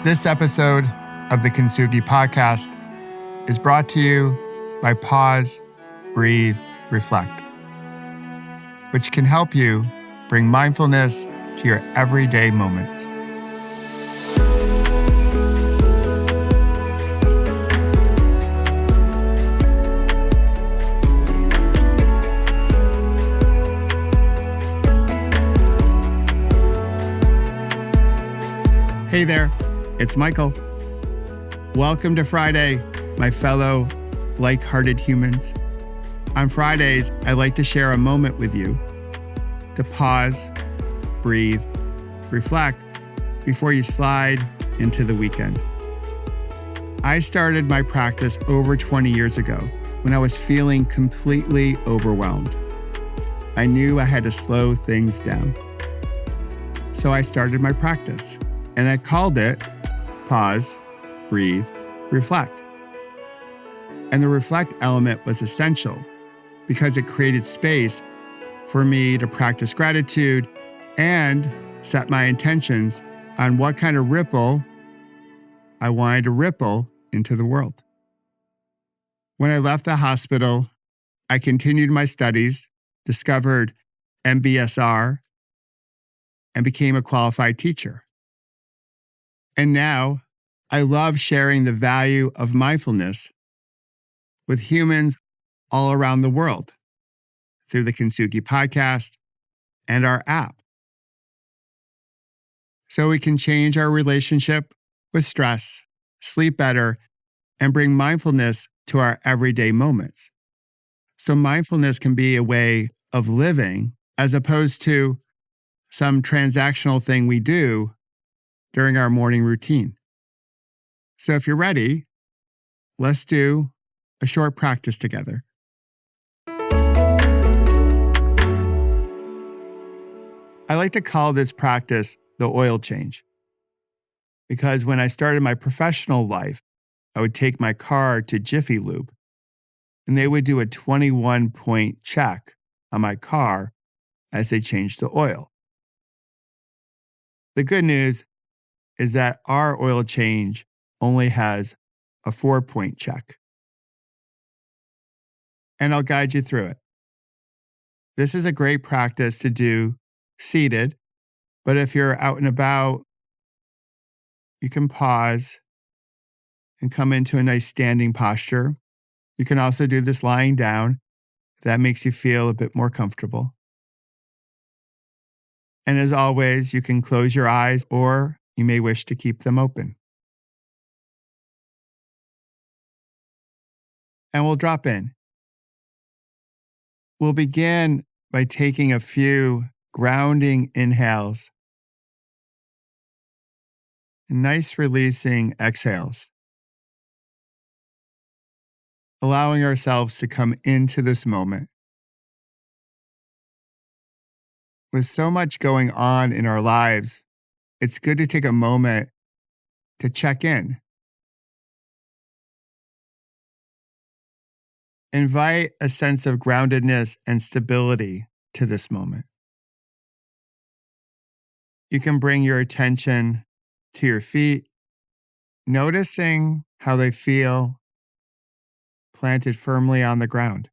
This episode of the Kintsugi podcast is brought to you by Pause, Breathe, Reflect, which can help you bring mindfulness to your everyday moments. Hey there, it's Michael. Welcome to Friday, my fellow like-hearted humans. On Fridays, I like to share a moment with you to pause, breathe, reflect before you slide into the weekend. I started my practice over 20 years ago when I was feeling completely overwhelmed. I knew I had to slow things down. So I started my practice. And I called it Pause, Breathe, Reflect. And the reflect element was essential because it created space for me to practice gratitude and set my intentions on what kind of ripple I wanted to ripple into the world. When I left the hospital, I continued my studies, discovered MBSR, and became a qualified teacher. And now, I love sharing the value of mindfulness with humans all around the world through the Kintsugi podcast and our app. So we can change our relationship with stress, sleep better, and bring mindfulness to our everyday moments. So mindfulness can be a way of living as opposed to some transactional thing we do during our morning routine. So if you're ready, let's do a short practice together. I like to call this practice the oil change because when I started my professional life, I would take my car to Jiffy Lube and they would do a 21-point check on my car as they changed the oil. The good news is that our oil change only has a 4-point check. And I'll guide you through it. This is a great practice to do seated, but if you're out and about, you can pause and come into a nice standing posture. You can also do this lying down if that makes you feel a bit more comfortable. And as always, you can close your eyes or you may wish to keep them open. And we'll drop in. We'll begin by taking a few grounding inhales and nice releasing exhales. Allowing ourselves to come into this moment. With so much going on in our lives, it's good to take a moment to check in. Invite a sense of groundedness and stability to this moment. You can bring your attention to your feet, noticing how they feel planted firmly on the ground.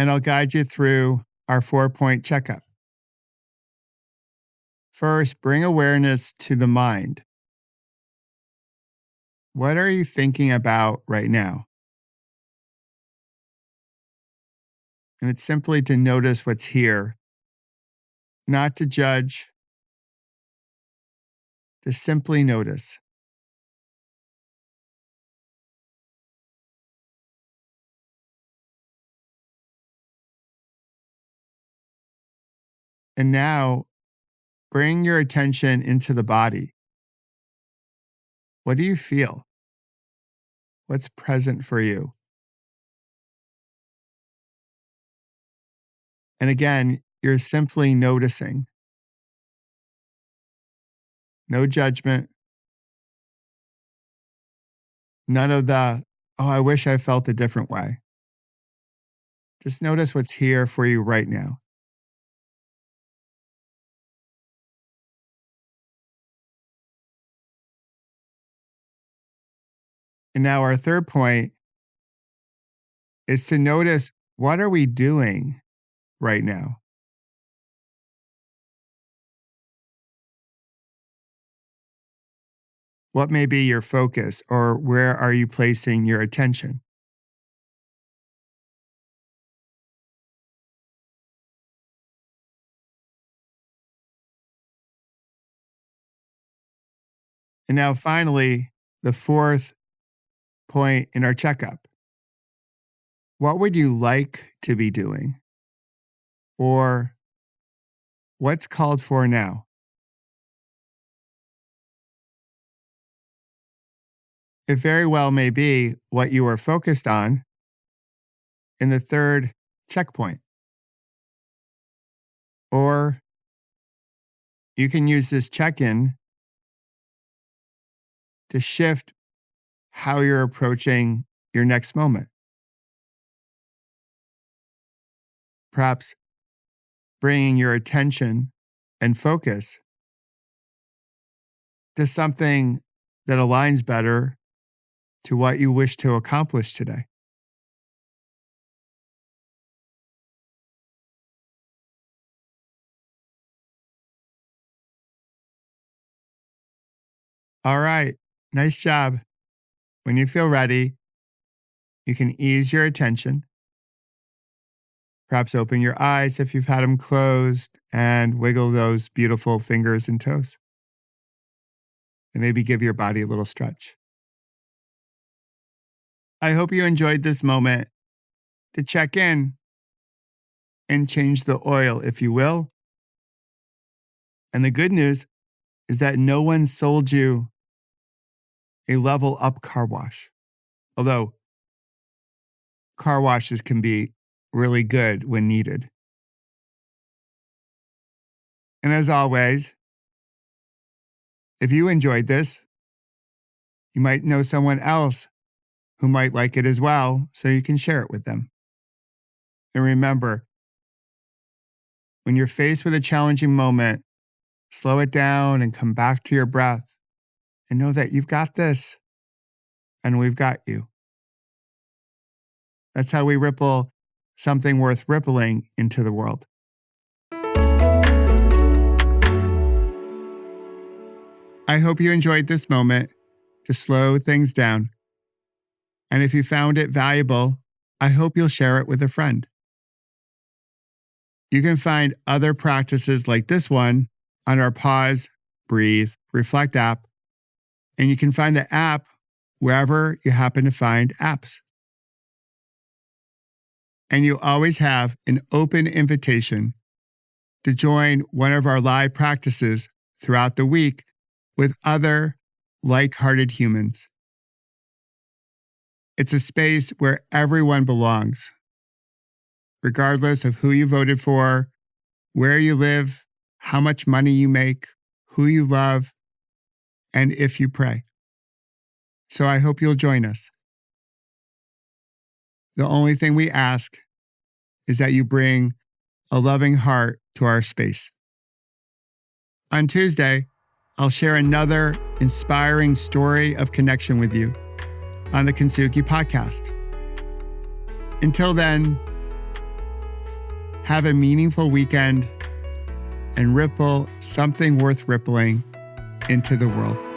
And I'll guide you through our 4-point checkup. First, bring awareness to the mind. What are you thinking about right now? And it's simply to notice what's here, not to judge, to simply notice. And now, bring your attention into the body. What do you feel? What's present for you? And again, you're simply noticing. No judgment. None of the oh, I wish I felt a different way. Just notice what's here for you right now. And now our third point is to notice, what are we doing right now? What may be your focus, or where are you placing your attention? And now finally, the fourth point in our checkup. What would you like to be doing? Or what's called for now? It very well may be what you are focused on in the third checkpoint. Or you can use this check-in to shift how you're approaching your next moment. Perhaps bringing your attention and focus to something that aligns better to what you wish to accomplish today. All right, nice job. When you feel ready, you can ease your attention. Perhaps open your eyes if you've had them closed and wiggle those beautiful fingers and toes. And maybe give your body a little stretch. I hope you enjoyed this moment to check in and change the oil, if you will. And the good news is that no one sold you a level up car wash. Although car washes can be really good when needed. And as always, if you enjoyed this, you might know someone else who might like it as well, so you can share it with them. And remember, when you're faced with a challenging moment, slow it down and come back to your breath and know that you've got this and we've got you. That's how we ripple something worth rippling into the world. I hope you enjoyed this moment to slow things down. And if you found it valuable, I hope you'll share it with a friend. You can find other practices like this one on our Pause, Breathe, Reflect app, and you can find the app wherever you happen to find apps. And you always have an open invitation to join one of our live practices throughout the week with other like-hearted humans. It's a space where everyone belongs, regardless of who you voted for, where you live, how much money you make, who you love, and if you pray. So I hope you'll join us. The only thing we ask is that you bring a loving heart to our space. On Tuesday, I'll share another inspiring story of connection with you on the Kintsugi podcast. Until then, have a meaningful weekend and ripple something worth rippling into the world.